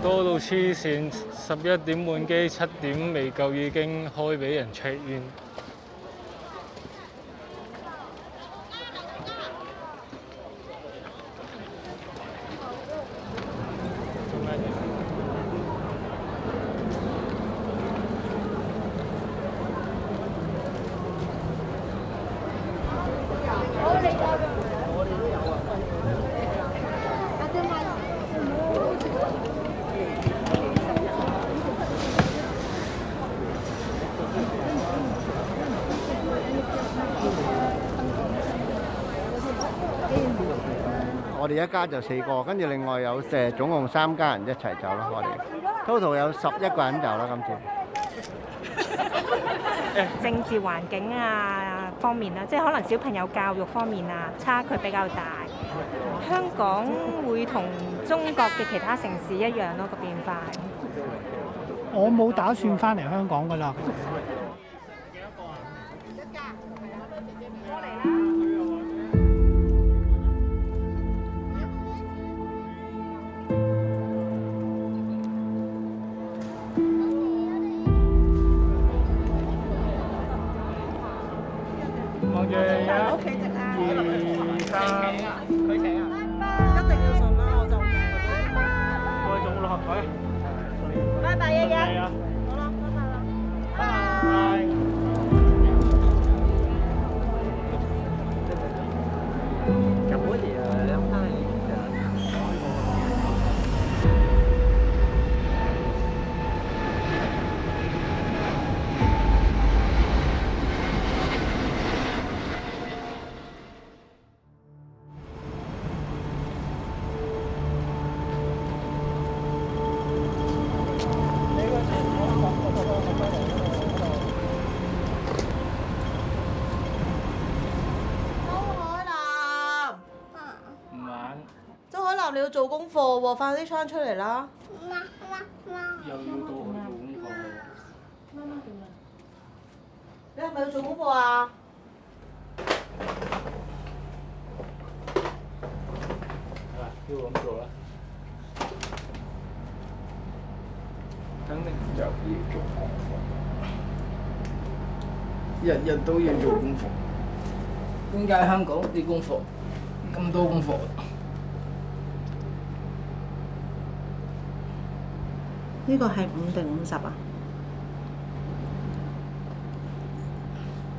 多到黐線，11點換機，7點未夠已經開俾人 check in。做咩啫？我哋一家就4個，跟住另外有總共3家人一齊走咯。我哋 total 有11個人走啦，今次。政治環境啊方面啦，即係可能小朋友教育方面啊，差距比較大。香港會同中國嘅其他城市一樣咯，個變化。我冇打算翻嚟香港㗎啦。我嘅屋企食啊1、2、3，佢請啊，一定要信啦，我就驚我做6合彩。拜拜，日日。係啊。好啦，拜拜啦。拜。唔玩，周海南，你要做功課喎，快啲餐出嚟啦！又要到我做功課喎。你係咪要做功課啊？要咁做啦。肯定就要做功課，日日都要做功課。點解香港啲功課咁多功課？呢個係5定50啊？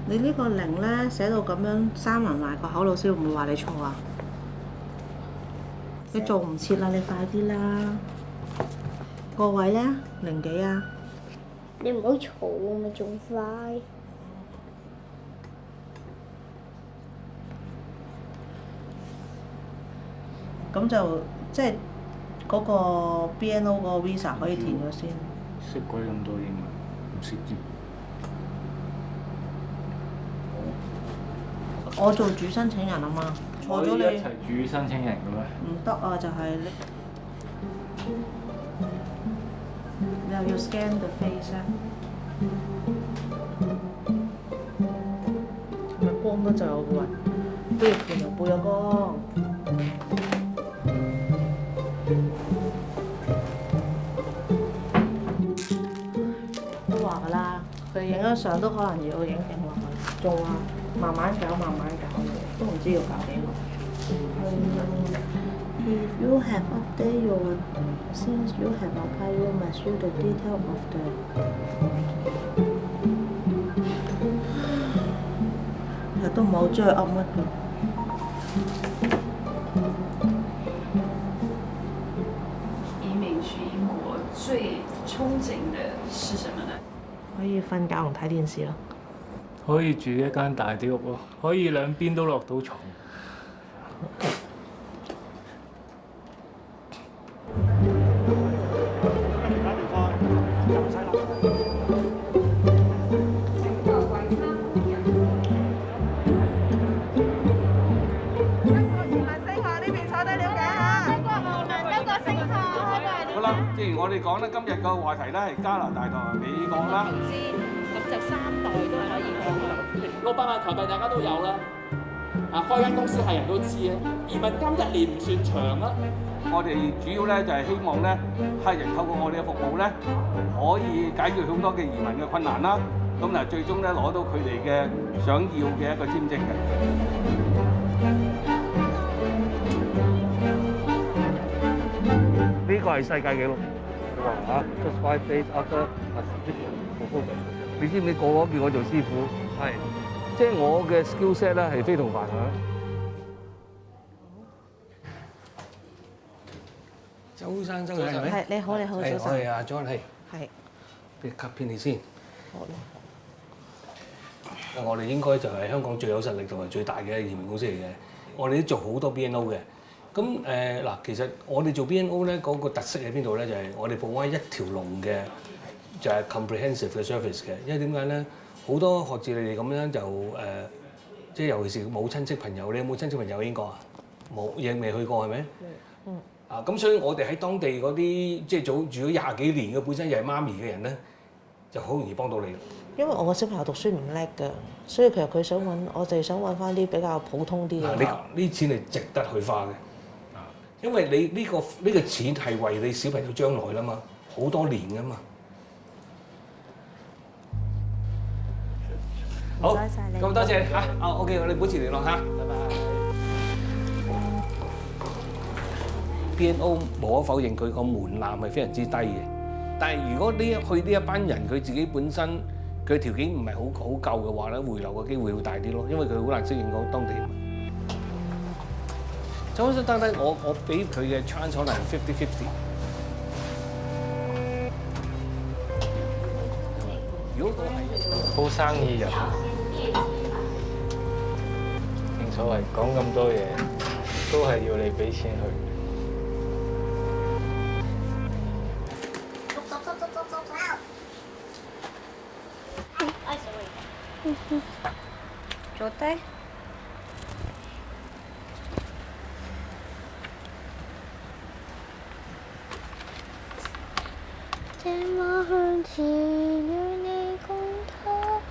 你呢個0咧寫到咁樣三文埋個口，老師會唔會話你錯啊？你做唔切啦，你快啲啦！個位咧0幾啊？你唔好嘈啊，咪仲快。咁就即係嗰個 BNO 嗰個 visa 可以填咗先。識鬼咁多英文，唔識字。我做主申請人啊嘛，錯咗你。可以一齊主申請人嘅咩？唔得啊，就係你又要 scan the face 啊。咪光得就有喎，不如填入背有光。都話㗎啦，佢影咗相都可能要影定落去，仲話慢慢搞，慢慢搞，都唔知要搞幾耐。If you have updated your since you have applied, you must show the detail of the 日都唔好追噏乜嘅。移民去英國最憧憬的是什麼呢？可以瞓覺同睇電視咯。可以住一間大啲屋咯，可以兩邊都落到床。好啦，正如我哋講咧，今日個話題咧係加拿大同美國啦。咁就3代都可以講。 600萬台幣大家都有啦，開間公司係人都知啊。移民監1年唔算長啊，我哋主要咧就係希望咧客人透過我哋嘅服務咧，可以解決好多嘅移民嘅困難啦。咁嗱，最終咧攞到佢哋嘅想要嘅一個簽證嘅。呢個係世界紀錄。哇！Just 5 days after proposal。你知唔知個個叫我做師傅？係，即係我嘅 skill set 咧係非同凡響。周生，周生係咪？係，你好，你好，早晨。係啊 John 係。係。俾吸片你先。好啦。我哋應該就係香港最有實力同埋最大嘅移民公司嚟嘅。我哋都做好多 BNO 嘅。咁嗱，其實我哋做 BNO 咧嗰個特色喺邊度咧？就係我哋provide一條龍嘅，就係 comprehensive 嘅 service 嘅。因為點解咧？好多學似你哋咁樣就即係尤其是冇親戚朋友，你有冇親戚朋友英國啊？冇，亦未去過係咪？嗯。啊，咁所以我哋喺當地嗰啲即係早住咗廿幾年嘅本身又係媽咪嘅人咧，就好容易幫到你。因為我個小朋友讀書唔叻㗎，所以其實佢想揾，我哋想揾翻啲比較普通啲嘅。呢錢係值得去花嘅，因為你呢個錢係為你小朋友將來啦嘛，好多年㗎嘛。好，唔該晒你。咁多謝嚇，OK， 我哋保持聯絡嚇，拜拜。BNO 無可否認佢個門檻係非常之低嘅，但係如果呢一班人佢自己本身佢條件唔係好夠嘅話咧，回流嘅機會會大啲咯，因為佢好難適應到當地。就好似單單我俾佢嘅 chance 可能 50-50。如果我係好生意人，正所謂講咁多嘢，都係要你俾錢去。坐低。這麼向前與你共拖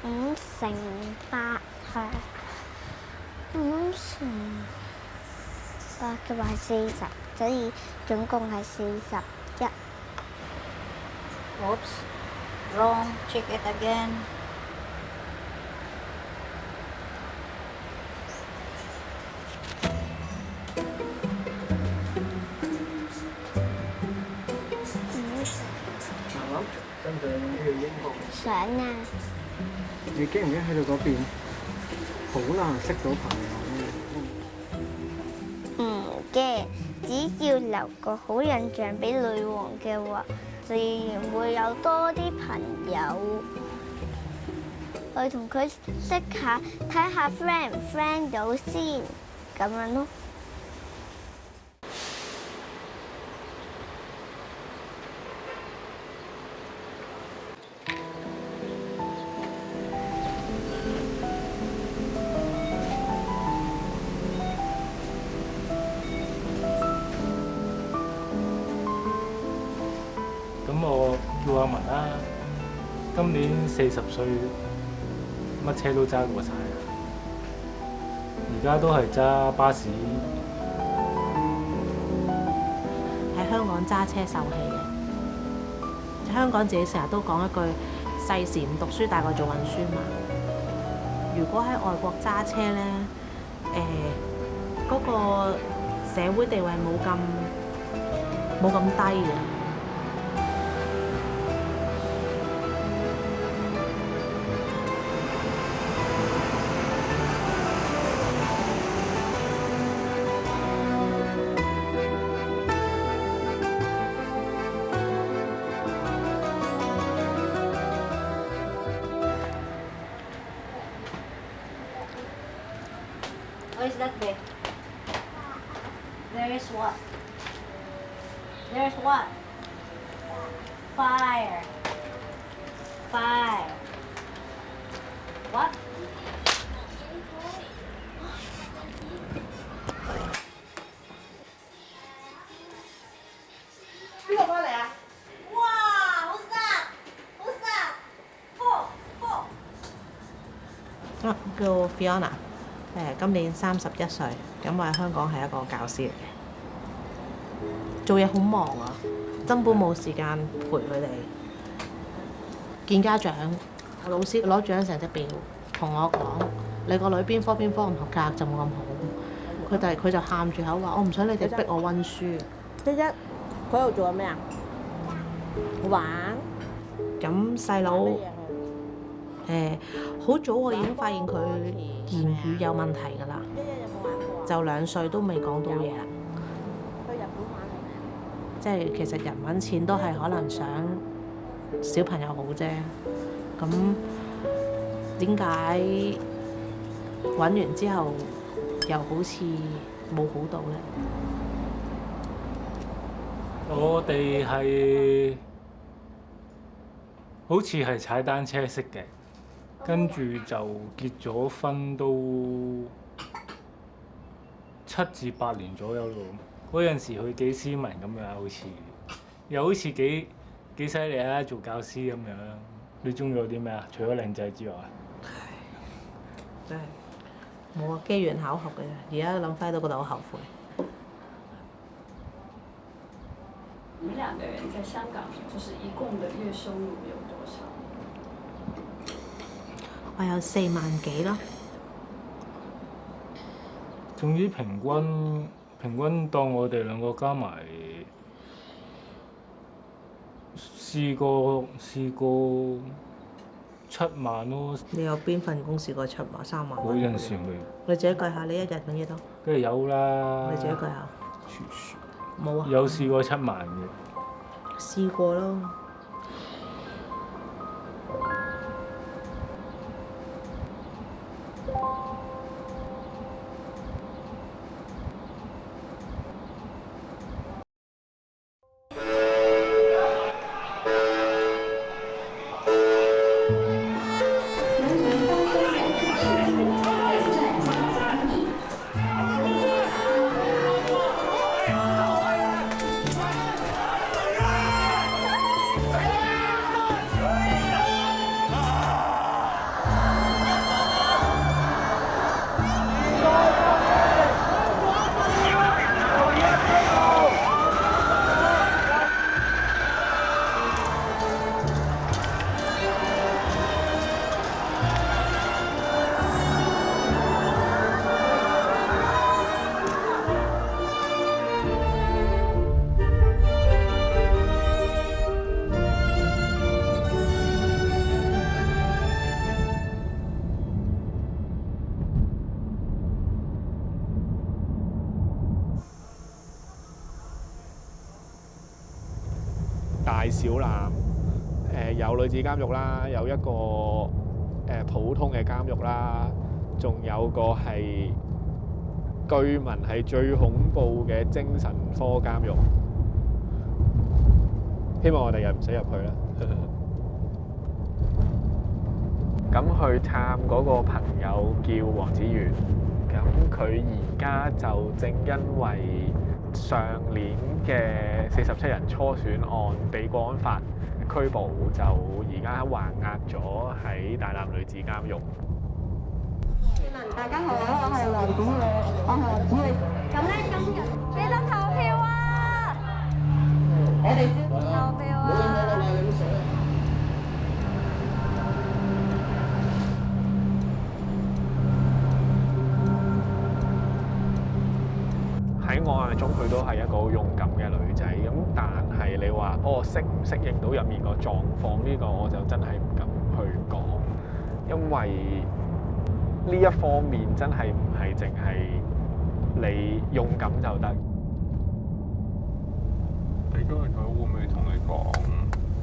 5乘8係5乘8嘅話係40，所以總共係41。Oops, wrong. Check it again.想啊！你驚唔驚去到嗰邊好難識到朋友？唔驚，只要留個好印象俾女王嘅話，自然會有多啲朋友。去同佢識下，睇下 friend 唔 friend 到先，咁樣咯。咁我叫阿文啦，今年40歲，乜車都揸過晒啦，而家都係揸巴士。喺香港揸車受氣嘅，香港自己成日都講一句細時唔讀書大過做運輸嘛。如果喺外國揸車咧，嗰個社會地位冇咁低嘅。What is that, babe? There is what? There's what? Fire. Fire. What? 邊個翻嚟啊？哇，好殺，好殺，破。叫 Fiona。今年31歲，咁我喺香港係一個教師嚟嘅，做嘢好忙啊，根本冇時間陪佢哋見家長。老師攞住成隻表同我講：你個女邊科唔合格就冇咁好。佢就喊住口話：我唔想你哋逼我温書。佢喺度做緊咩啊？玩。咁細佬好早我已經發現佢言語有問題㗎啦，就2歲都未講到嘢啦。去日本玩係咪啊？即係其實人揾錢都係可能想小朋友好啫。咁點解揾完之後又好似冇好到咧？我哋係好似係踩單車識嘅，跟住就結咗婚都7至8年左右咯。嗰陣時佢幾斯文咁樣，又好似幾犀利啊！做教師咁樣。你中意我啲咩啊？除咗靚仔之外，真係冇啊！機緣巧合嘅啫。而家諗翻都覺得好後悔。你們2個人在香港，就是一共的月收入有多少？我有4萬幾咯。總之平均當我哋2個加埋。試過7萬咯。你有邊份工試過7萬、3萬？嗰陣時你自己計下，你一日揾幾多？梗係有啦。你自己計下。冇啊。有試過7萬嘅。試過咯。大小欖有女子監獄啦，有一個普通嘅監獄啦，仲有個係據聞係最恐怖嘅精神科監獄。希望我哋又唔使入去啦。咁去探嗰個朋友叫黃子源，咁佢而家就正因為上年嘅47人初選案被國安法拘捕，就而家還押咗喺大欖女子監獄。大家好，我係黃子源，我係黃子源。咁咧今日記得投票啊！我哋先投票啊！喺我眼中，佢都係一個好勇敢嘅女仔。咁但係你話適唔適應到入面個狀況呢個，我就真係唔敢去講，因為呢一方面真係唔係淨係你勇敢就得。你嗰日佢會唔會同你講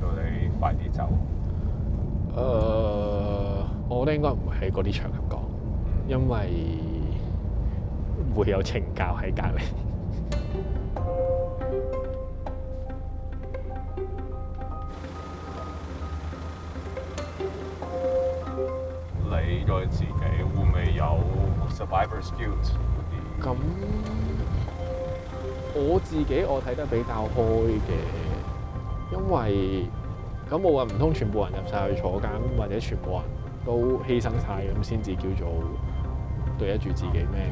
叫你快啲走？我覺得應該唔會喺嗰啲場合講，因為會有懲教喺隔離。你對自己會唔會有 survivor skills 嗰啲？咁我自己我睇得比較開嘅，因為咁我話唔通全部人入晒去坐監，或者全部人都犧牲晒咁先至叫做對得住自己咩？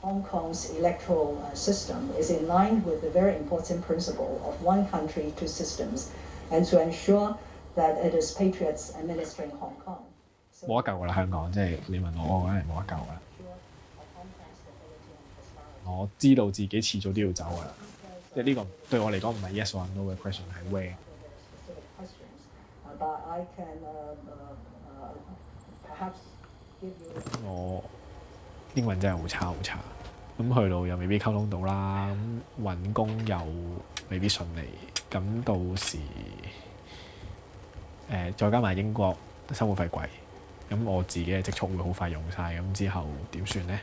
Hong Kong's electoral system is in line with the very important principle of one country, two systems, and to ensure that it is patriots administering Hong Kong. 冇得救㗎啦，香港即係你問我，我梗係冇得救㗎啦。我知道自己遲早都要走㗎啦，即係呢個對我嚟講唔係 yes or no 嘅 question， 係 where。 我英文真係好差好差，咁去到又未必溝通到啦，咁揾工又未必順利，咁到時再加埋英國生活費貴，咁我自己嘅積蓄會好快用晒，咁之後點算呢？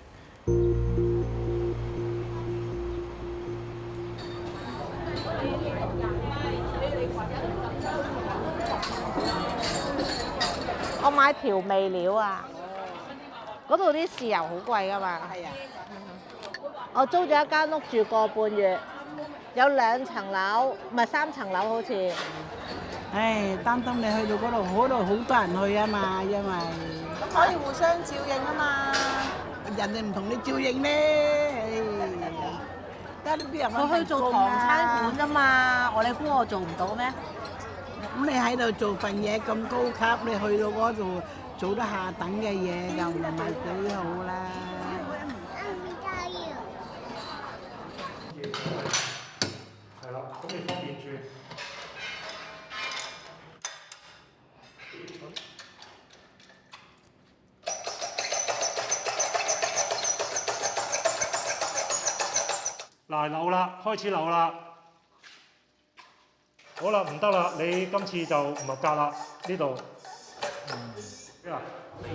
我買調味料啊！嗰度啲豉油好貴㗎嘛。係啊。我租咗一間屋住個半月，有2層樓，唔係3層樓好似。唉，擔心你去到嗰度好多人去啊嘛，因為咁可以互相照應啊嘛。人哋唔同你照應咧，唉，得邊人揾我去做唐餐館啫嘛，你估我做唔到咩？咁你喺度做份嘢咁高級，你去到嗰度做得下等嘅嘢就唔係幾好啦。係啦，咁你方便轉。嗱，扭啦，開始扭啦。好啦，唔得啦，你今次就唔合格啦，呢度。咩啊？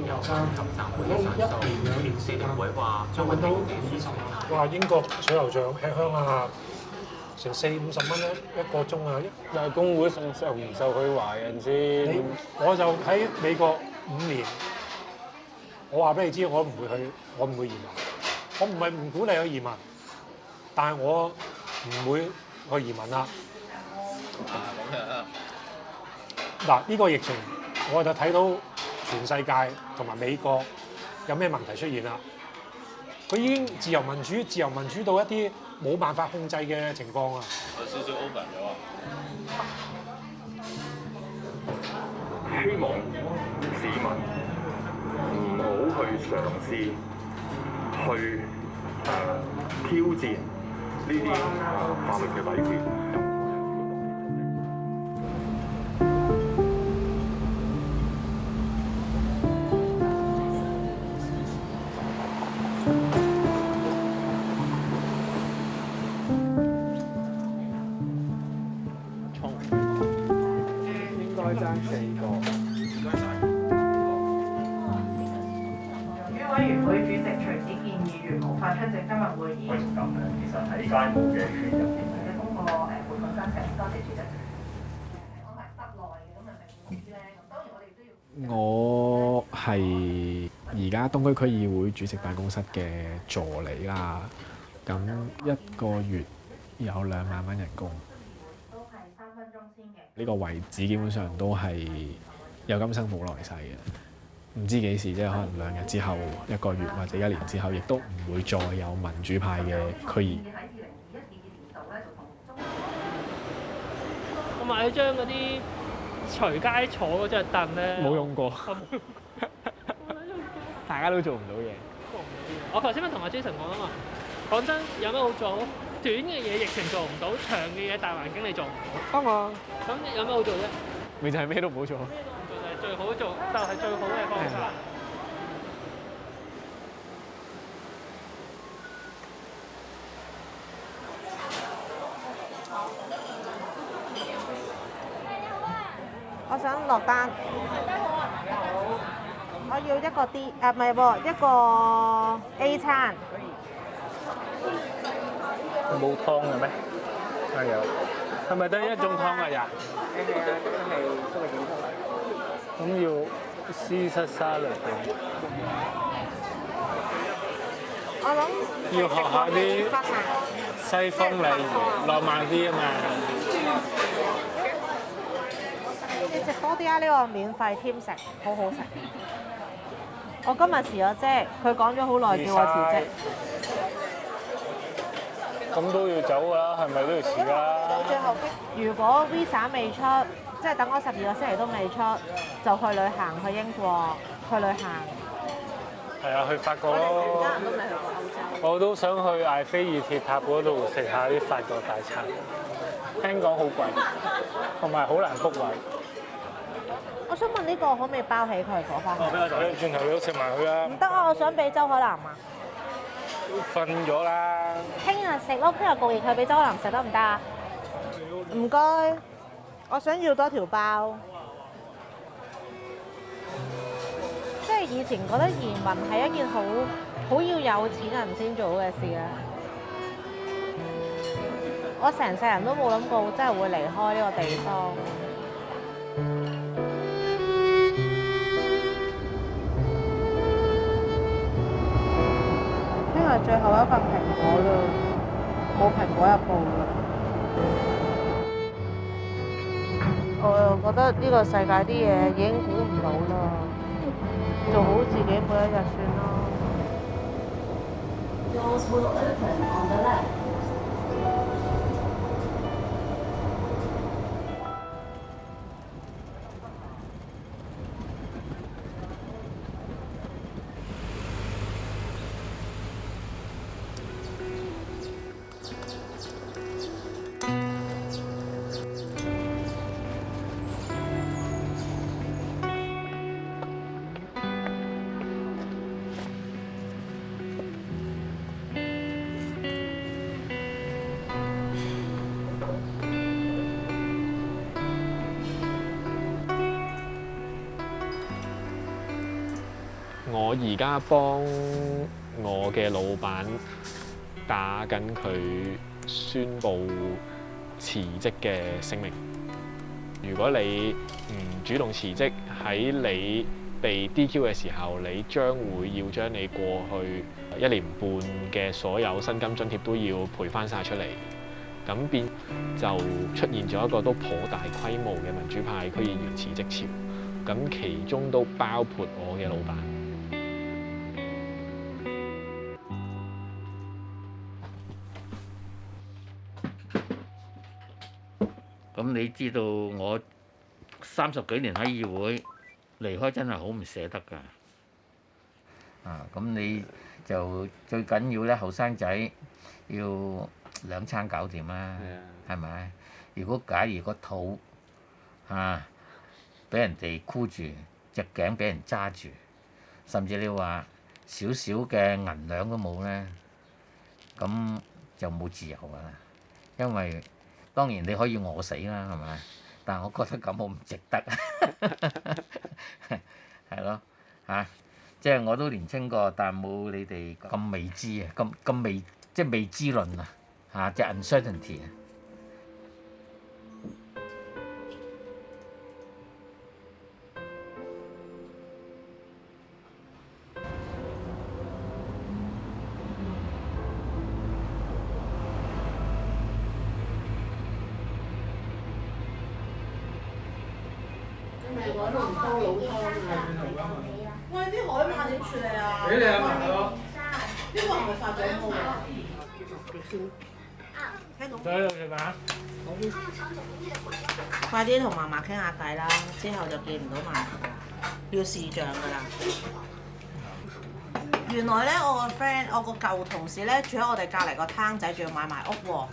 有監及集會嘅上訴，廉署定會話將會停止司法。哇！英國水牛醬吃香啊，成40-50蚊一個鐘啊！但係工會受唔受佢華人先？我就喺美國5年，我話俾你知，我唔會移民。我唔係唔鼓勵去移民，但係我唔會去移民啦。嗱，呢個疫情我就睇到全世界同埋美國有咩問題出現啦。佢已經自由民主到一啲冇辦法控制嘅情況啊！有少少 open 咗啊！希望市民唔好去嘗試去挑戰呢啲法律嘅底線。委員會主席徐子健議員無法出席今日會議。咁咧，其實喺街務嘅圈入邊咧，通過撥款申請，多謝主席。我係室內嘅，咁係咪唔知咧？咁當然我哋都要。我係而家東區區議會主席辦公室嘅助理啦，咁1個月有2萬蚊人工。都係3分鐘先嘅。呢個位置基本上都係有今生冇來世嘅。唔知幾時，即係可能2日之後、1個月或者1年之後，亦都唔會再有民主派嘅區議。我買咗張嗰啲隨街坐嗰張凳咧，冇用過，大家都做唔到嘢。我頭先咪同阿 Jason 講啊嘛，講真有咩好做？短嘅嘢疫情做唔到，長嘅嘢大環境你做唔到。啱啊！咁有咩好做啫？咪就係咩都唔好做。最好做就係最好嘅方法。我想落單。我要一個 D， 唔係喎，一個 A 餐。冇湯嘅咩？係有。係咪得一種湯㗎呀？係啊，係蘇味點湯。咁要絲質沙律嘅。我諗要學下啲西方禮儀，浪漫啲啊嘛。你食多啲啊！呢個免費添食，好好食。我今日辭咗職，佢講咗好耐叫我辭職。咁都要走㗎啦，係咪都要辭㗎啦？到最後，如果 visa 未出，即係等我12個星期都未出，就去旅行，去英國，去旅行。係啊，去法國咯。家人都未去過歐洲。我都想去艾菲爾鐵塔嗰度食下啲法國大餐，聽講好貴，同埋好難 book 位。我想問呢個可唔可以包起佢嗰方面？轉頭都食埋佢啦。唔得啊！我想俾周海南啊。瞓咗啦。聽日食咯，聽日焗熱佢俾周海南食得唔得啊？唔該，我想要多條包。即係以前覺得移民係一件好要有錢人先做嘅事啊！我成世人都冇諗過真係會離開呢個地方。聽日最後一份蘋果啦，冇蘋果日報啦。我又覺得呢個世界啲嘢已經估唔到啦。做好自己每一日算啦。Doors will open on the left. 我而家幫我嘅老闆打緊佢宣布辭職嘅聲明。如果你唔主動辭職，喺你被 DQ 嘅時候，你將會要將你過去1年半嘅所有薪金津貼都要賠翻晒出嚟。咁變就出現咗一個都頗大規模嘅民主派區議員辭職潮。咁其中都包括我嘅老闆。咁你知道我30幾年喺議會離開真係好唔捨得㗎。咁你就最緊要咧，後生仔要2餐搞掂啦，係咪？如果假如個肚俾人哋箍住，隻頸俾人揸住，甚至你話少少嘅銀兩都冇咧，咁就冇自由㗎啦。因為當然你可以餓死啦，係咪？但係我覺得咁好唔值得，係咯即係我都年青過，但冇你哋咁未知啊，咁未即係未知論啊即係 uncertainty 啊。喂，啲海馬點處理啊？俾你啊，朋友。呢個係咪發咗毛啊？聽到。喺度食飯。快啲同嫲嫲傾下偈啦，之後就見唔到嫲嫲啦，要視像㗎啦。原來咧，我個舊同事咧住喺我哋隔離個攤仔，仲要買埋屋喎，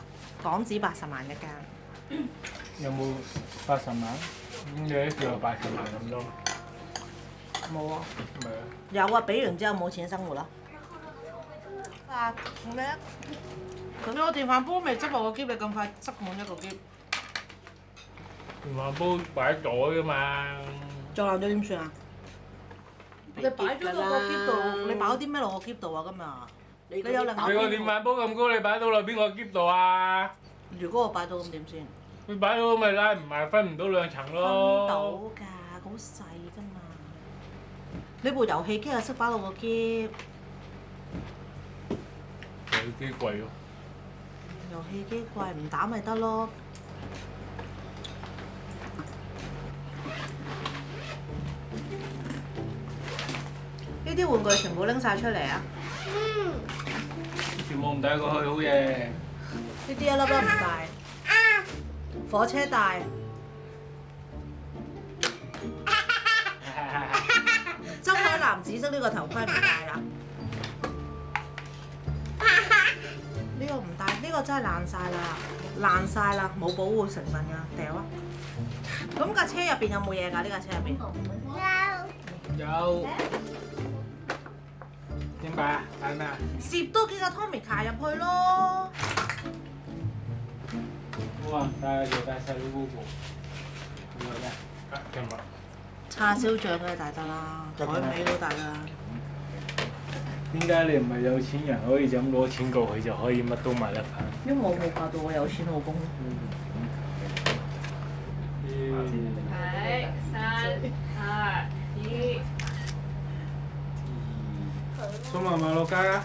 港紙80萬一間。有冇80萬？咁你都叫我80萬咁多？冇啊。咪啊。有啊，俾完之後冇錢生活咯。咩啊？你個電飯煲未執落個篋，你咁快執滿一個篋？電飯煲擺袋㗎嘛。撞爛咗點算啊？你擺咗落個篋度，你擺咗啲咩落個篋度啊？今日你有另外。你個電飯煲咁高，你擺到落邊個篋度啊？如果我擺到咁點先？你擺到咪拉唔埋，分唔到2層咯。分到㗎，好細㗎嘛。你部遊戲機又識擺落個篋。戲機貴咯。遊戲機貴唔打咪得咯。呢啲玩具全部拎晒出嚟啊！全部唔帶過去，好嘢。呢啲一粒粒唔大，火車大。周海南紫色呢個頭盔唔戴啦。呢個唔戴，呢個真係爛晒啦，爛晒啦，冇保護成分㗎，掉啊！咁架車入邊有冇嘢㗎？呢架車入邊有。點擺啊？擺咩啊？攝多幾個 Tommy 卡入去咯。哇！帶細佬嗰個，有冇嘅？今日。叉燒醬梗係大得啦，海味都大啦。點解你唔係有錢人可以就咁攞錢過去就可以乜都買得翻？因為我冇嫁到我有錢老公。係3、2、1。送媽媽落街啊！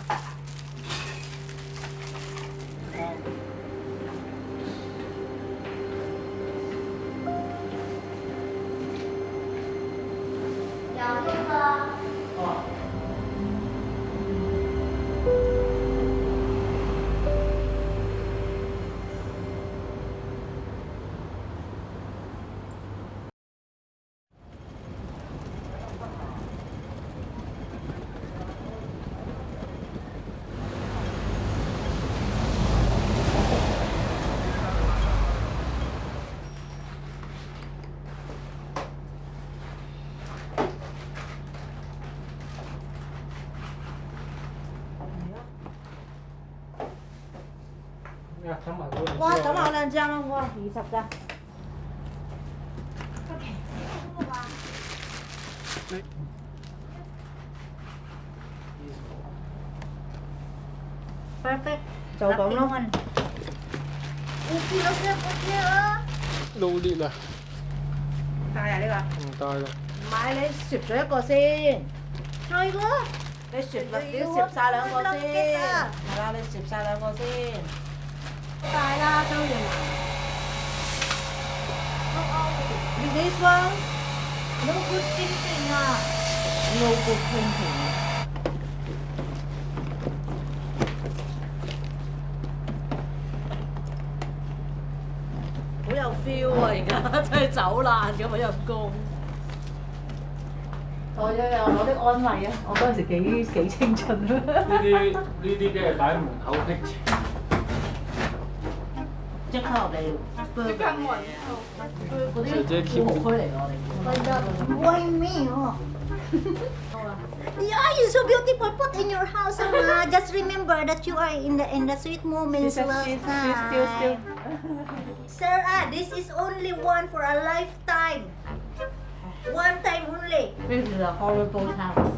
哇！等埋我兩張啦，哇！20咋？perfect 就咁咯。老烈啊！帶啊呢個？唔帶啦。唔係你攝咗一個先。係喎。你攝晒兩個先。係啦，你攝晒兩個先。大啦，周月蘭。This one no good thinking 啊。No good thinking。好有 feel 啊！而家真係走爛咁啊，陰公。我有攞啲安慰啊！我嗰陣時幾青春啊！呢啲即係擺門口辟邪。即刻入嚟，即刻冇人嗰啲好區嚟㗎，我哋。喂咩哦？Yeah, you're so beautiful. Put in your house, just remember that you are in the sweet moments. Still. Sir, this is only one for a lifetime. One time only. This is a horrible time.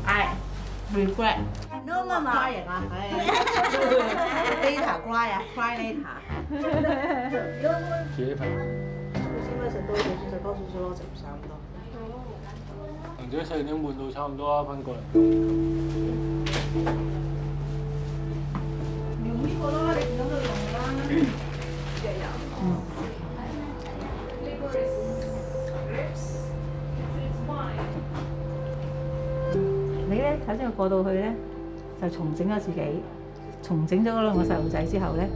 I regret. No, Mama. Crying 啊，later cry 啊，cry later。自己份。先咪食多少少，食多少少咯，食唔晒咁多。或者4點半到差唔多啦，翻過嚟。用呢個啦，你見到佢用啦。你咧，頭先過到去咧，就重整咗自己，重整咗嗰兩個細路仔之後咧，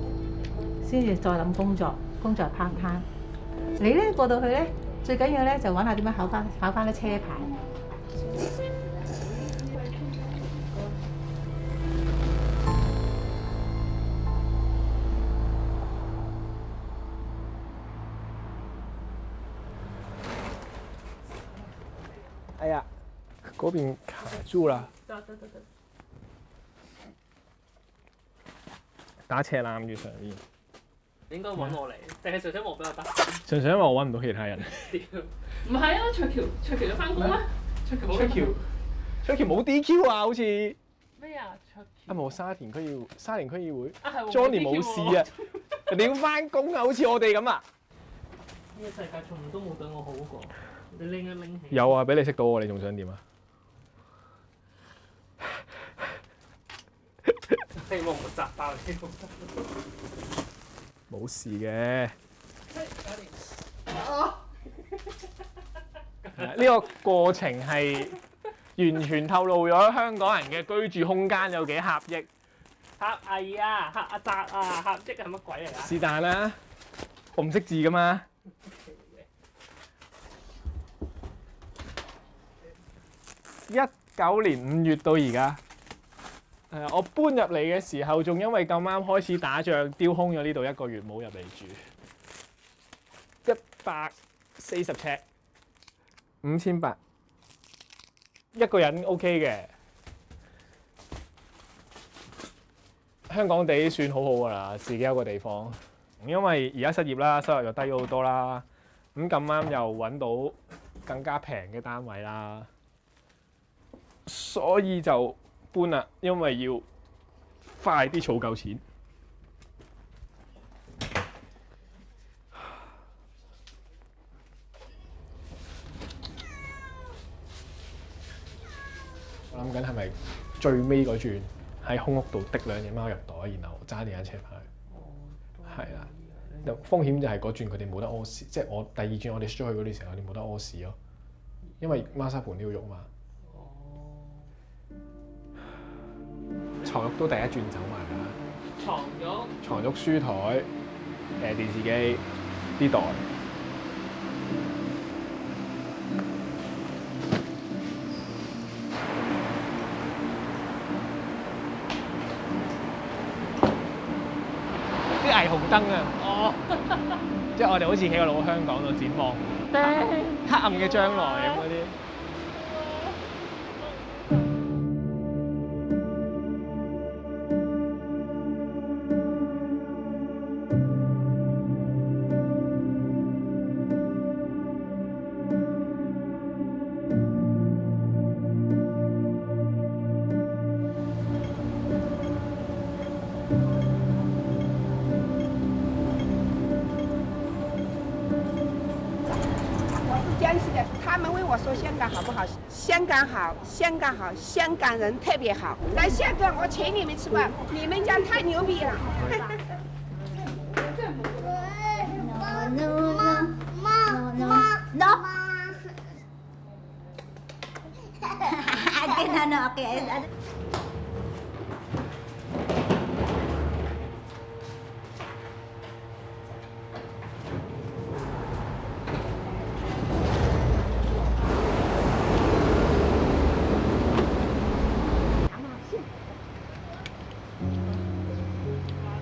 先至再諗工作 part time。你咧過到去咧，最緊要咧就揾下點樣考翻啲車牌。哎呀，嗰邊卡住啦！打斜攬住上面。你應該揾我嚟，定係純粹我比較得？純粹因為我揾唔到其他人。唔係啊，卓橋都翻工咩？卓橋冇 DQ 啊，好似。咩啊？卓橋？冇沙田區議會。啊係喎。Johnny 冇事啊，人哋要翻工啊，好似我哋咁啊。呢個世界從來都冇對我好過。你拎一拎起。有啊，俾你識到我，你仲想點啊？希望冇砸爆添。冇事嘅。呢個過程係完全透露咗香港人嘅居住空間有幾狹隘。狹隘啊，狹窄啊，狹隘係乜鬼嚟㗎？是但啦，我唔識字噶嘛。19年5月到而家，我搬入嚟嘅時候，仲因為咁啱開始打仗，丟空咗呢度1個月冇入嚟住。140尺，5800，一個人 OK 嘅。香港地算好好㗎啦，自己有個地方。因為而家失業啦，收入又低咗好多啦，咁啱又揾到更加平嘅單位啦，所以就搬啦，因為要快啲儲夠錢。我諗緊係咪最尾嗰轉喺空屋度滴2隻貓入袋，然後揸電單車翻去。係啦，風險就係嗰轉佢哋冇得屙屎，即係我第2轉我哋出去嗰啲時候，佢哋冇得屙屎咯，因為貓砂盤都要喐嘛。床褥都第1轉走埋啦。床褥、書台、電視機、啲袋。霓虹燈啊！即係我哋好似喺個老香港度展望黑暗嘅將來咁嗰啲。他们问我说香港好不好？香港好，香港好，香港人特别好。来香港，我请你们吃饭，你们家太牛逼了。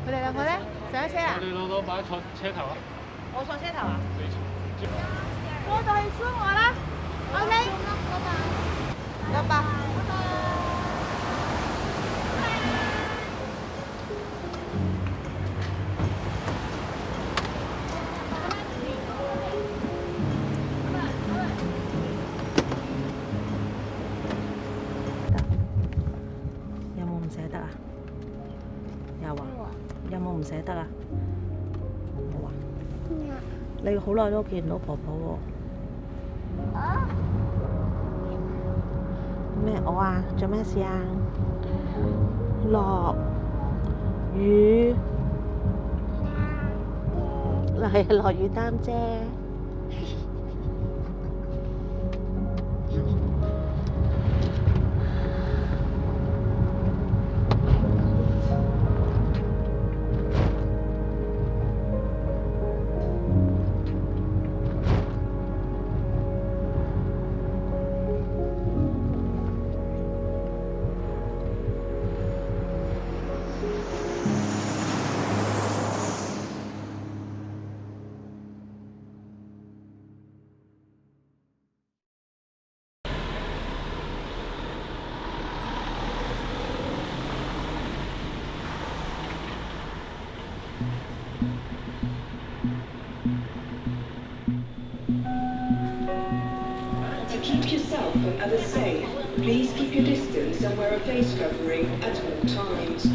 佢哋兩個咧上咗車啊？我哋老豆擺坐車頭啊！我坐車頭啊？你坐。過到去輸我啦 ，OK？拜拜。有冇唔捨得啊？有啊。有冇唔捨得啊？冇啊。你好耐都見唔到婆婆喎。咩我啊？做咩事啊？落雨，係落雨擔啫。To keep yourself and others safe, please keep your distance and wear a face covering at all times.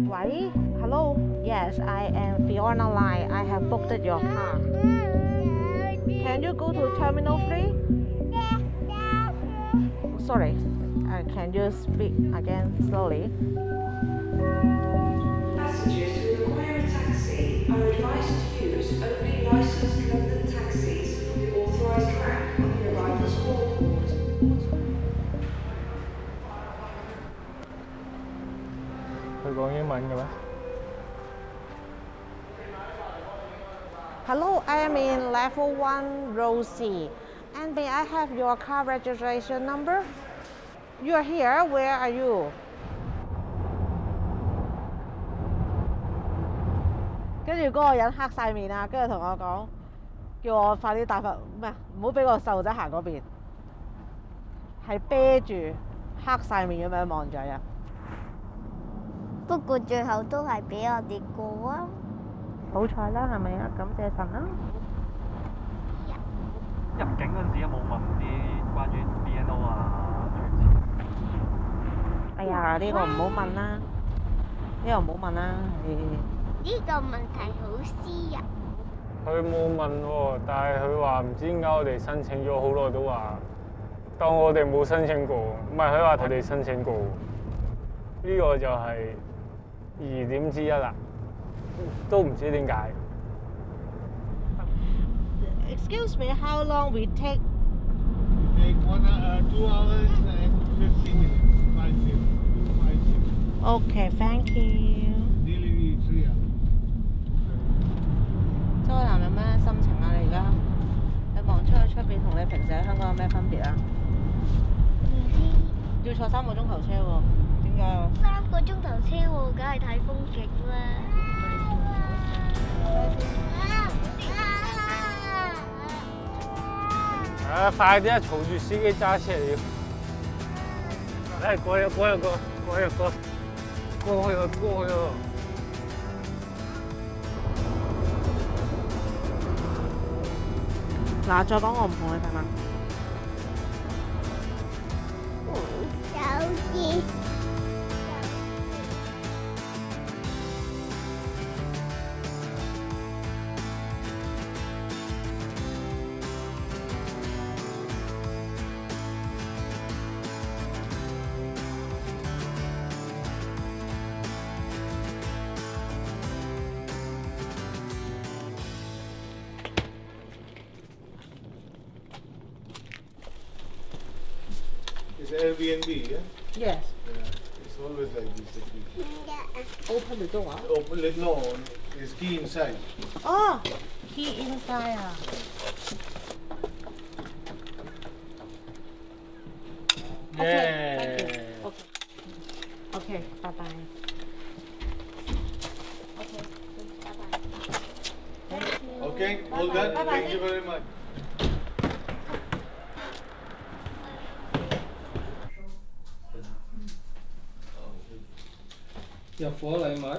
喂 ，Hello，Yes，I am be on a line. I have booked your car. Can you go to Terminal 3? Sorry. Can you speak again slowly? Passengers who require a taxi are advised to use only licensed London taxis from the authorised track on the arrivals forecourt. Hello, I am in level 1, row C. And may I have your car registration number? You are here. Where are you? 跟住嗰個人黑晒面啊，跟住同我講，叫我快啲帶翻，唔好俾個細路仔行嗰邊，係啤住黑晒面咁樣望住啊。不過最後都係俾我哋過啊！好彩啦，係咪啊？感謝神啦！入境嗰陣時有冇問啲關於 BNO 啊？哎呀，呢個唔好問啦，呢個唔好問啦。呢個問題好私人。佢冇問喎，但係佢話唔知點解我哋申請咗好耐都話當我哋冇申請過，唔係佢話佢哋申請過，呢個就係疑點之一啦，都唔知點解。Excuse me, how long we take? Take 2 hours and 50 minutes. 50. Okay, thank you. Nearly 3 hours. 周海南有咩心情啊？你而家你望出去出邊同你平時喺香港有咩分別啊？要坐3個鐘頭車喎，點解啊？3個鐘頭車喎，梗係睇風景啦。快啲啊！嘈住司機揸車嚟。過去。嗱，再講我唔同你睇嘛。手指。It's Airbnb, yeah? Yes. Yeah. It's always like this. Open the door. Open it, no. There's key inside. Oh, key inside 啊。Okay. Okay. Bye bye. Okay, all done. Thank you very much. 入伙禮物。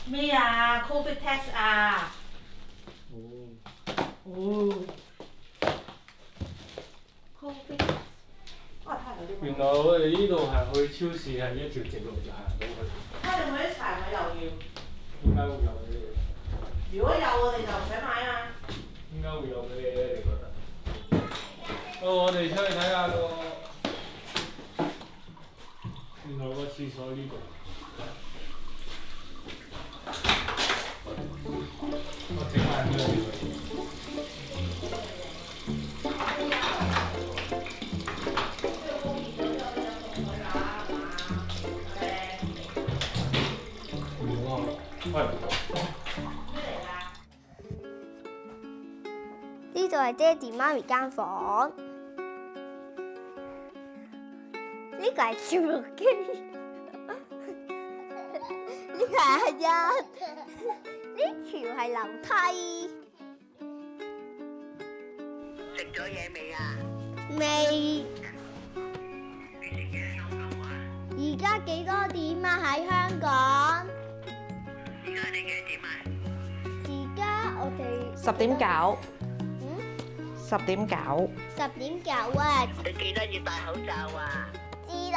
咩啊 ？Covid test 啊！哦。Covid test。原來我哋呢度係去超市係一條直路就行到去。睇你每一柴米油鹽。點解會有嘅？如果有我哋就唔使買啊。點解會有嘅咧？你覺得？我哋出去睇下個。原來個廁所呢度。我整埋呢個。呢度係爹哋媽咪間房，呢個係照錄機，呢個係阿欣，呢條係樓梯。食咗嘢未啊？未。而家幾多點啊？喺香港？而家你幾多點啊？而家我哋10:09。10:09。10:09啊！你記得要戴口罩啊！知啦。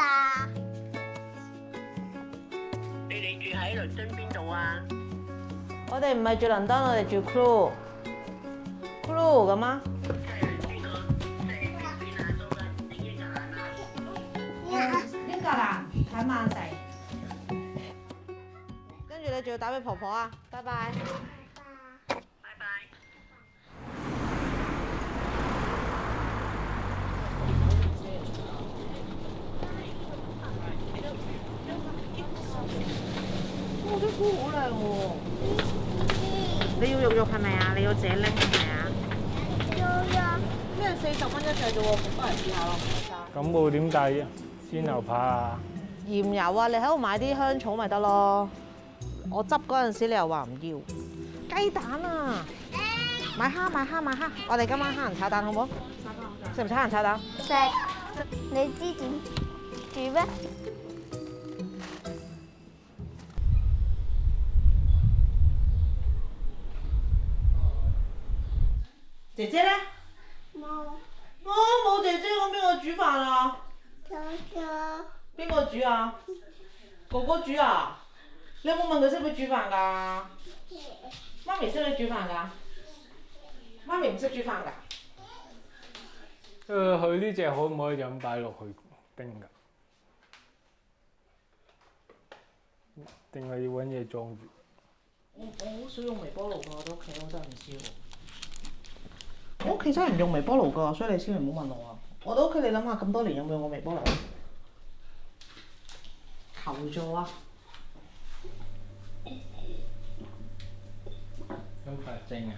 你哋住喺倫敦邊度啊？我哋唔係住倫敦，我哋住 Crewe 咁啊。英格蘭喺曼城，跟住你仲要打俾婆婆啊！拜拜。我啲菇好靚喎！你要肉肉係咪啊？你要自己拎係咪啊？要。咩40蚊一隻啫喎，翻嚟試下咯。咁冇點帶鮮牛扒啊？鹽油啊，你喺度買啲香草咪得咯。我執嗰陣時你又話唔要。雞蛋啊！買蝦！我哋今晚蝦仁炒蛋好唔好？食唔食蝦仁炒蛋？食。你知點煮咩？姐姐咧？冇姐姐，咁邊個煮飯啊？邊個煮啊？哥哥煮啊？你有冇問佢識唔識煮飯㗎？媽咪識唔識煮飯㗎？媽咪唔識煮飯㗎。佢呢只可唔可以咁擺落去冰㗎？定係要揾嘢裝住？我好少用微波爐㗎，我哋屋企我真係唔知喎。我屋企真係唔用微波爐㗎，所以你千祈唔好問我啊！我哋屋企你諗下咁多年有冇用過微波爐？求助啊！咁快蒸啊！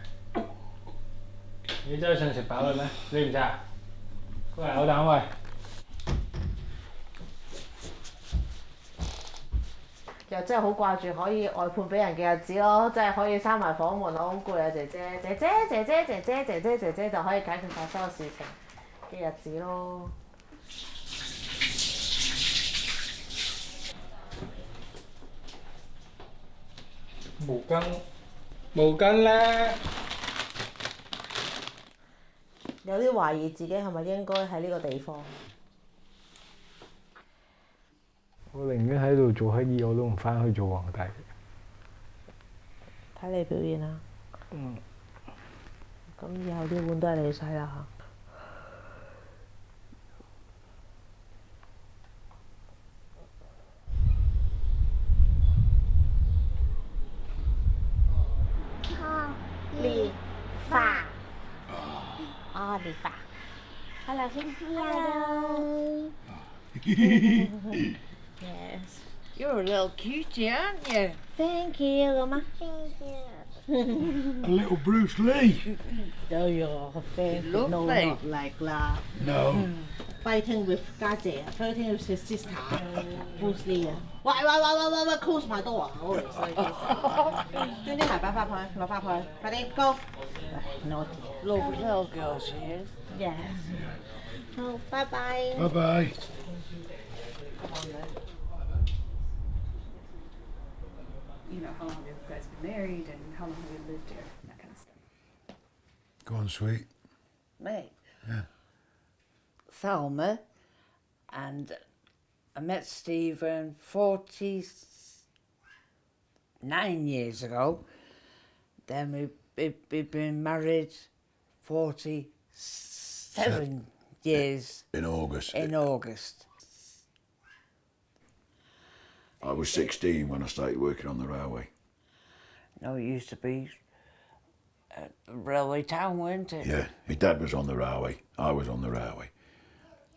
你真係想食飽啦咩？你唔食啊？過嚟我蛋喂！又真係好掛住可以外判俾人嘅日子咯，真係可以閂埋房門咯，好攰啊！姐姐就可以解決晒所有事情嘅日子咯。毛巾咧，有啲懷疑自己係咪應該喺呢個地方。我寧願喺度做乞兒，我都唔翻去做皇帝。睇你表現啦。咁以後啲碗都係你洗啦阿里法 ，Hello， Yes. You're a little cutie, aren't you? Thank you, Mama. A little Bruce Lee. Oh, you're thank you. No, Lovely. not like that. No. Fighting with 家姐 fighting with his sister. Bruce Lee 啊！喂 ，close my door 啊！好嚟衰啲。將啲鞋擺翻去，落翻去，快啲 go。Naughty. Lovely little girl she is. Yes. 好，拜拜。Bye bye. You know, how long have you guys been married and how long have you lived here, that kind of stuff. Go on, sweet. Me? Yeah. Thelma, and I met Stephen 49 years ago. Then we've been married 47 years. In August. In August. I was 16 when I started working on the railway. No, it used to be a railway town, weren't it? Yeah, my dad was on the railway. I was on the railway.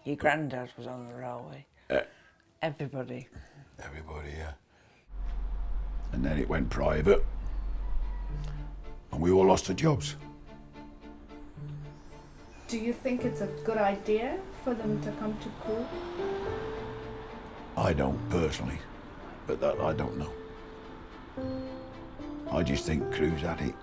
Your granddad was on the railway. Everybody. Everybody, yeah. And then it went private. And we all lost our jobs. Do you think it's a good idea for them to come to Crewe? I don't personally, but that I don't know. I just think Crewe's had it.